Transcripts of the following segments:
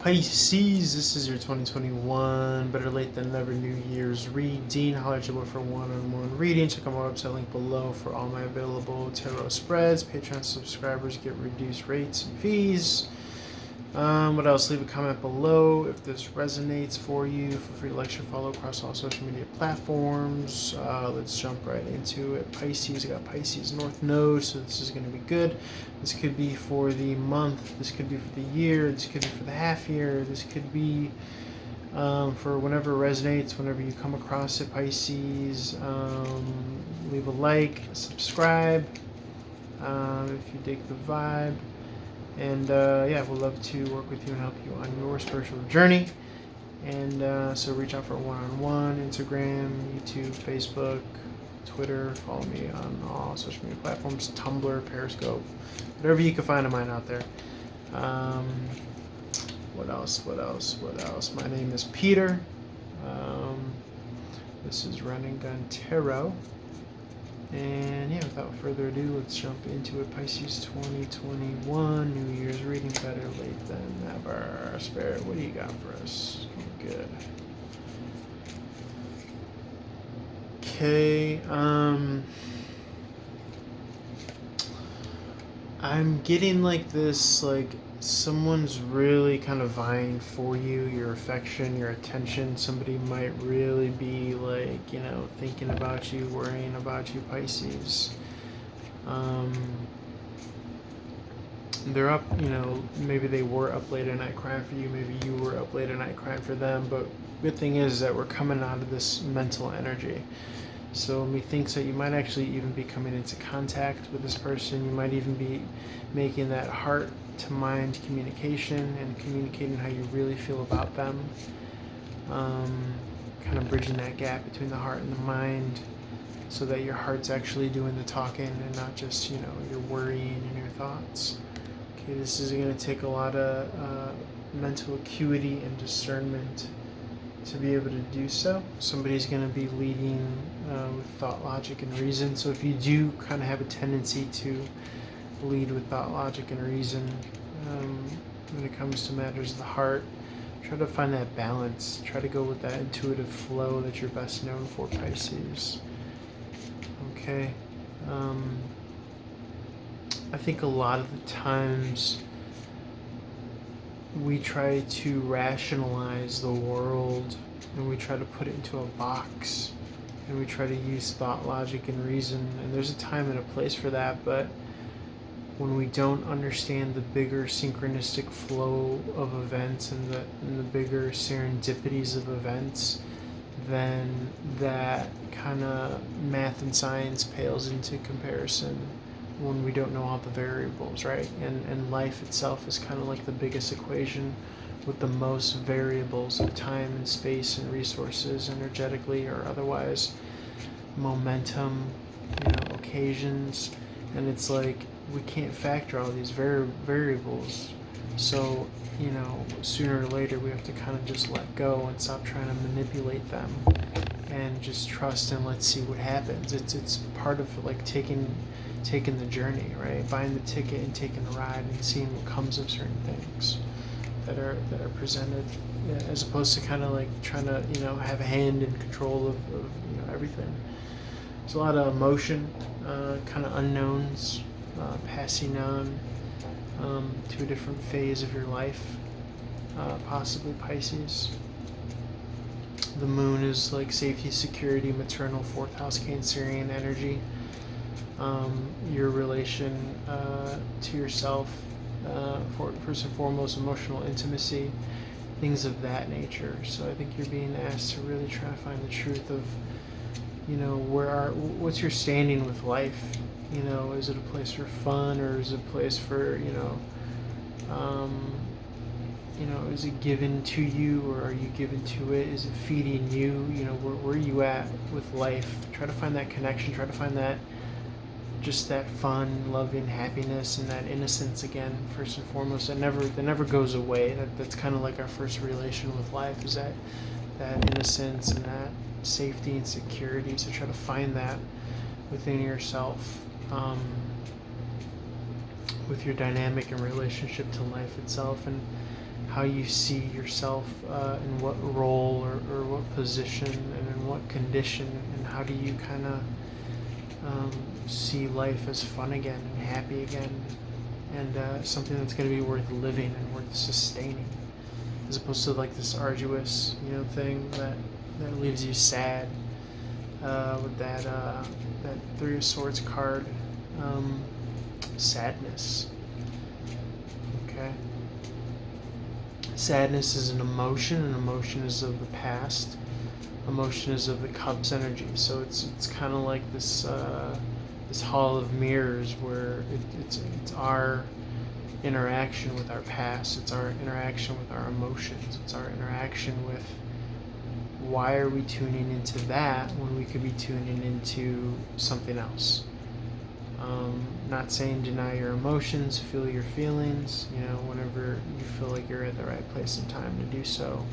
Pisces, this is your 2021 Better Late Than Never New Year's reading. Holler at your boy for one-on-one reading. Check out my website link below for all my available tarot spreads. Patreon subscribers get reduced rates and fees. What else? Leave a comment below if this resonates for you. Feel free to like, share, follow across all social media platforms. Let's jump right into it. Pisces, I got Pisces North Node, so this is going to be good. This could be for the month. This could be for the year. This could be for the half year. This could be for whenever it resonates, whenever you come across it, Pisces. Leave a like, subscribe if you dig the vibe. And yeah, we'd love to work with you and help you on your spiritual journey. And so reach out for a one-on-one, Instagram, YouTube, Facebook, Twitter. Follow me on all social media platforms, Tumblr, Periscope, whatever you can find of mine out there. What else? My name is Peter. This is Run and Gun Tarot. And yeah, without further ado, let's jump into it. Pisces 2021, New Year's reading, better late than never. Spirit, what do you got for us? Good. Okay, I'm getting like this, like someone's really kind of vying for you, your affection, your attention. Somebody might really be like, you know, thinking about you, worrying about you, Pisces. They're up, you know, maybe they were up late at night crying for you, maybe you were up late at night crying for them, but good thing is that we're coming out of this mental energy. So methinks that you might actually even be coming into contact with this person. You might even be making that heart to mind communication and communicating how you really feel about them. Kind of bridging that gap between the heart and the mind so that your heart's actually doing the talking and not just, you know, your worrying and your thoughts. Okay, this is going to take a lot of mental acuity and discernment to be able to do so. Somebody's going to be leading with thought, logic, and reason. So if you do kind of have a tendency to lead with thought, logic, and reason when it comes to matters of the heart, try to find that balance. Try to go with that intuitive flow that you're best known for, Pisces. Okay. I think a lot of the times we try to rationalize the world and we try to put it into a box and we try to use thought, logic, and reason, and there's a time and a place for that, but when we don't understand the bigger synchronistic flow of events and the bigger serendipities of events, then that kind of math and science pales into comparison when we don't know all the variables, right? And life itself is kind of like the biggest equation with the most variables of time and space and resources, energetically or otherwise, momentum, you know, occasions, and it's like we can't factor all these variables. So, you know, sooner or later we have to kind of just let go and stop trying to manipulate them and just trust and let's see what happens. It's part of like taking the journey, right? Buying the ticket and taking the ride and seeing what comes of certain things that are presented, as opposed to kind of like trying to, you know, have a hand in control of you know, everything. There's a lot of emotion, kind of unknowns, passing on to a different phase of your life, possibly Pisces. The moon is like safety, security, maternal, fourth house Cancerian energy. Your relation to yourself, first and foremost, emotional intimacy, things of that nature. So I think you're being asked to really try to find the truth of, you know, what's your standing with life? You know, is it a place for fun, or is it a place for, you know, is it given to you, or are you given to it? Is it feeding you? You know, where are you at with life? Try to find that connection. Try to find that, just that fun, loving happiness, and that innocence again, first and foremost. That never goes away. That's kind of like our first relation with life, is that innocence and that safety and security. So try to find that within yourself, with your dynamic and relationship to life itself, and how you see yourself, in what role or what position and in what condition, and how do you kind of see life as fun again and happy again, and something that's going to be worth living and worth sustaining, as opposed to like this arduous, thing that leaves you sad, with that Three of Swords card, sadness. Okay. Sadness is an emotion, and emotion is of the past. Emotion is of the Cups energy. So it's kind of like this this hall of mirrors, where it's our interaction with our past. It's our interaction with our emotions. It's our interaction with why are we tuning into that when we could be tuning into something else. Not saying deny your emotions, feel your feelings, whenever you feel like you're at the right place and time to do so.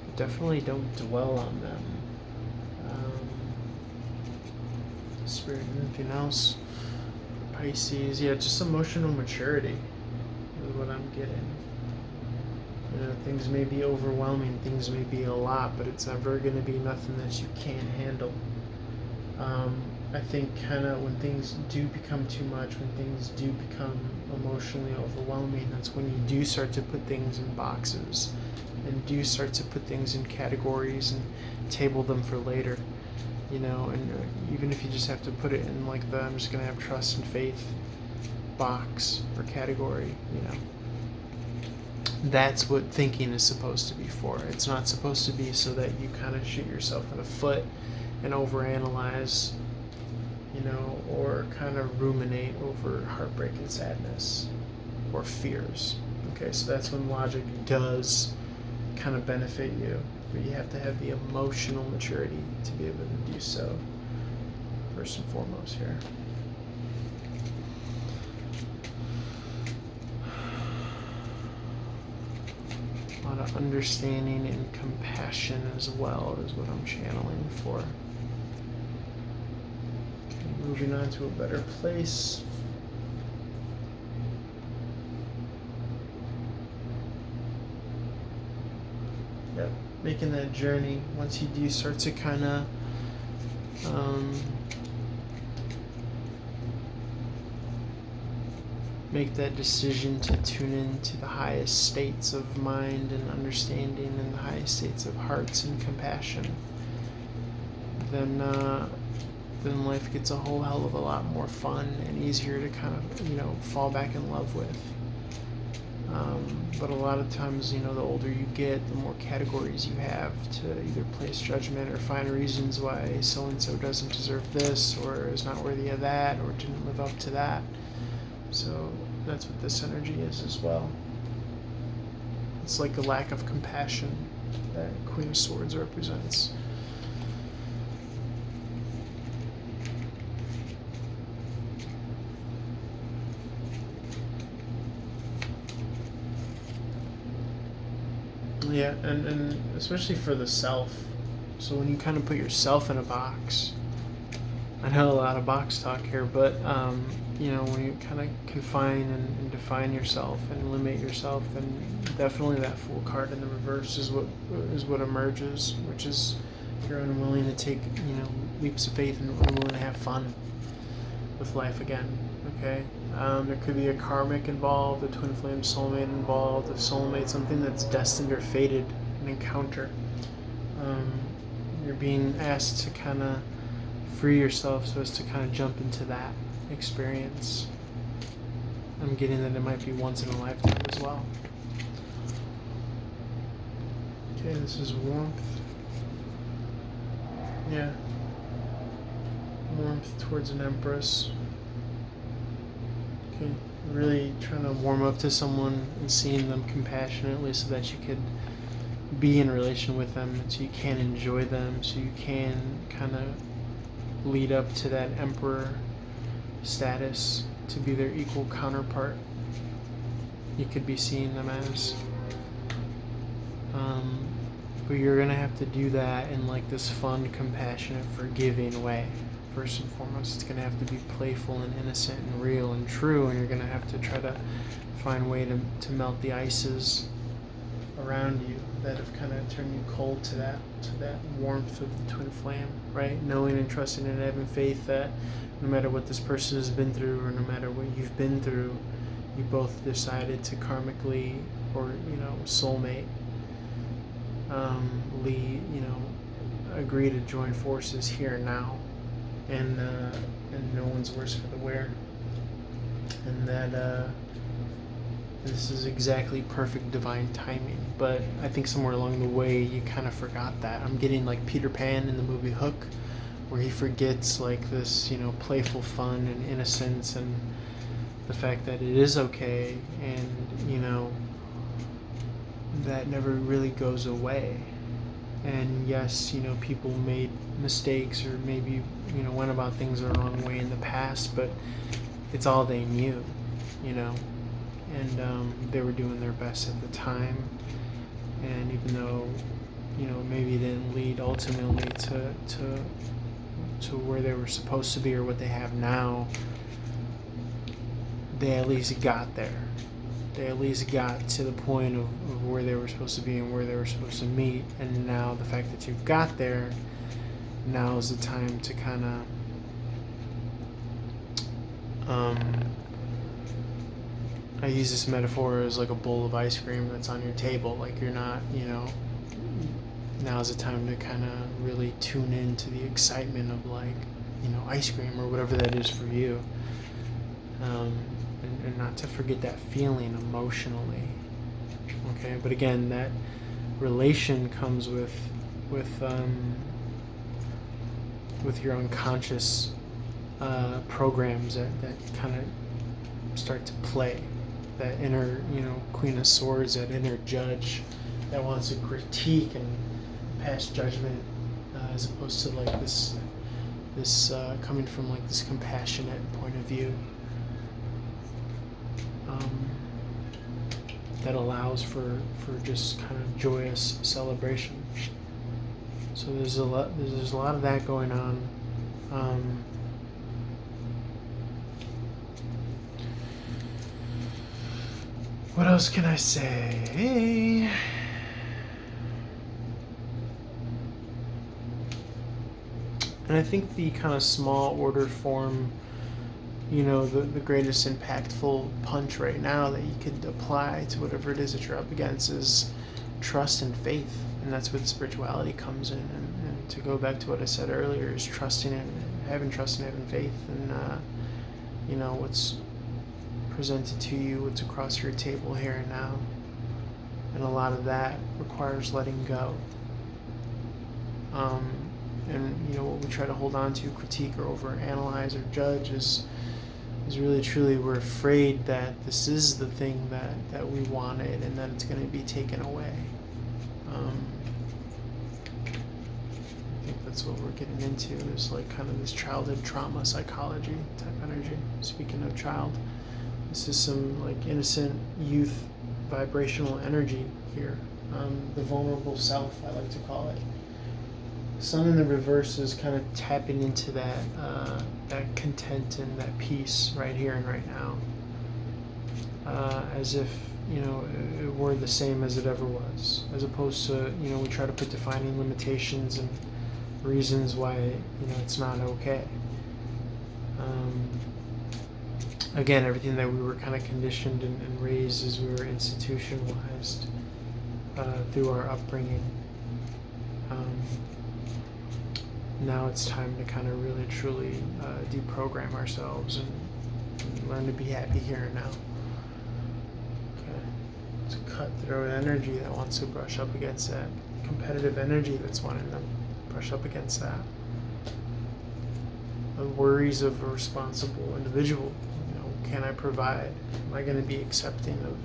But definitely don't dwell on them. Spirit, anything else? Pisces, yeah, just emotional maturity is what I'm getting. Things may be overwhelming, things may be a lot, but it's never going to be nothing that you can't handle. I think kind of when things do become too much, when things do become emotionally overwhelming, that's when you do start to put things in boxes and do start to put things in categories and table them for later, and even if you just have to put it in like the I'm just going to have trust and faith box or category, that's what thinking is supposed to be for. It's not supposed to be so that you kind of shoot yourself in the foot and overanalyze, or kind of ruminate over heartbreak and sadness or fears. Okay, so that's when logic does kind of benefit you, but you have to have the emotional maturity to be able to do so, first and foremost here. A lot of understanding and compassion as well is what I'm channeling for. Moving on to a better place. Yep, making that journey. Once you do start to kind of make that decision to tune into the highest states of mind and understanding and the highest states of hearts and compassion, then life gets a whole hell of a lot more fun and easier to kind of, fall back in love with. But a lot of times, the older you get, the more categories you have to either place judgment or find reasons why so-and-so doesn't deserve this, or is not worthy of that, or didn't live up to that. So that's what this energy is as well. It's like a lack of compassion that Queen of Swords represents. Yeah, and especially for the self. So when you kind of put yourself in a box, I know a lot of box talk here, but when you kind of confine and define yourself and limit yourself, then definitely that Fool card in the reverse is what emerges, which is you're unwilling to take leaps of faith and unwilling to have fun with life again. Okay, there could be a karmic involved, a twin flame soulmate involved, a soulmate, something that's destined or fated, an encounter. You're being asked to kind of free yourself so as to kind of jump into that experience. I'm getting that it might be once in a lifetime as well. Okay, this is warmth. Yeah. Warmth towards an Empress. Okay, really trying to warm up to someone and seeing them compassionately so that you could be in relation with them, so you can enjoy them, so you can kind of lead up to that Emperor status, to be their equal counterpart. You could be seeing them as. But you're going to have to do that in like this fun, compassionate, forgiving way. First and foremost, it's going to have to be playful and innocent and real and true, and you're going to have to try to find a way to melt the ices around you that have kind of turned you cold to that warmth of the twin flame, right? Knowing and trusting and having faith that no matter what this person has been through or no matter what you've been through, you both decided to karmically or soulmate agree to join forces here and now, and no one's worse for the wear, and that this is exactly perfect divine timing. But I think somewhere along the way you kind of forgot that. I'm getting like Peter Pan in the movie Hook, where he forgets like this playful fun and innocence and the fact that it is okay, and that never really goes away. And yes, people made mistakes or maybe went about things the wrong way in the past, but it's all they knew, and they were doing their best at the time. And even though maybe it didn't lead ultimately to where they were supposed to be or what they have now, they at least got there. They at least got to the point of where they were supposed to be and where they were supposed to meet. And now the fact that you've got there, now is the time to kind of I use this metaphor as like a bowl of ice cream that's on your table. Like you're not, now's the time to kind of really tune into the excitement of like, ice cream or whatever that is for you. And not to forget that feeling emotionally. Okay, but again, that relation comes with your unconscious programs that kind of start to play. That inner, Queen of Swords, that inner judge that wants to critique and pass judgment, as opposed to like this coming from like this compassionate point of view. That allows for just kind of joyous celebration. So there's a lot of that going on. What else can I say? And I think the kind of small order form, the greatest impactful punch right now that you could apply to whatever it is that you're up against is trust and faith. And that's where the spirituality comes in. And to go back to what I said earlier, is trusting it, having trust and having faith. And, what's presented to you, what's across your table here and now. And a lot of that requires letting go. And, what we try to hold on to, critique or overanalyze or judge is really truly we're afraid that this is the thing that we wanted and that it's going to be taken away. I think that's what we're getting into, is like kind of this childhood trauma psychology type energy. Speaking of child, this is some like innocent youth vibrational energy here. The vulnerable self, I like to call it. Sun in the reverse is kind of tapping into that content and that peace right here and right now, as if it were the same as it ever was, as opposed to we try to put defining limitations and reasons why it's not okay. Again, everything that we were kind of conditioned and raised as we were institutionalized through our upbringing. Now it's time to kind of really truly deprogram ourselves and learn to be happy here and now. Okay. It's a cutthroat energy that wants to brush up against that. Competitive energy that's wanting to brush up against that. The worries of a responsible individual. Can I provide? Am I going to be accepting of?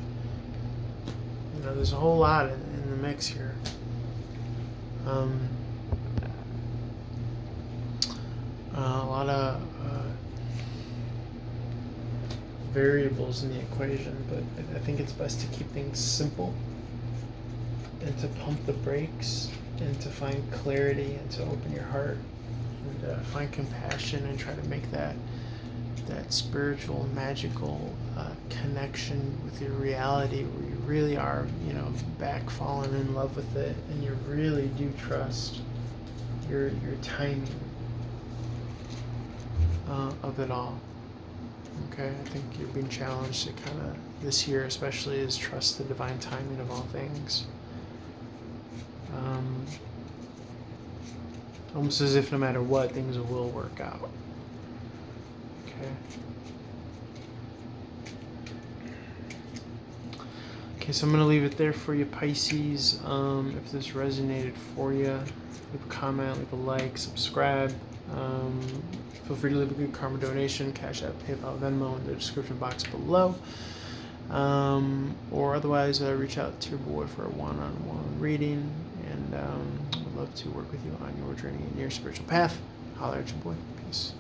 There's a whole lot in the mix here. A lot of variables in the equation, but I think it's best to keep things simple and to pump the brakes and to find clarity and to open your heart and find compassion and try to make that spiritual, magical connection with your reality where you really are, back falling in love with it, and you really do trust your timing of it all. Okay, I think you're being challenged to kind of, this year especially, is trust the divine timing of all things. Almost as if no matter what, things will work out. Okay. Okay, so I'm going to leave it there for you, Pisces. If this resonated for you, leave a comment, leave a like, subscribe. Feel free to leave a good karma donation, Cash App, PayPal, Venmo in the description box below. Or otherwise, reach out to your boy for a one-on-one reading. And I'd love to work with you on your journey in your spiritual path. Holler at your boy. Peace.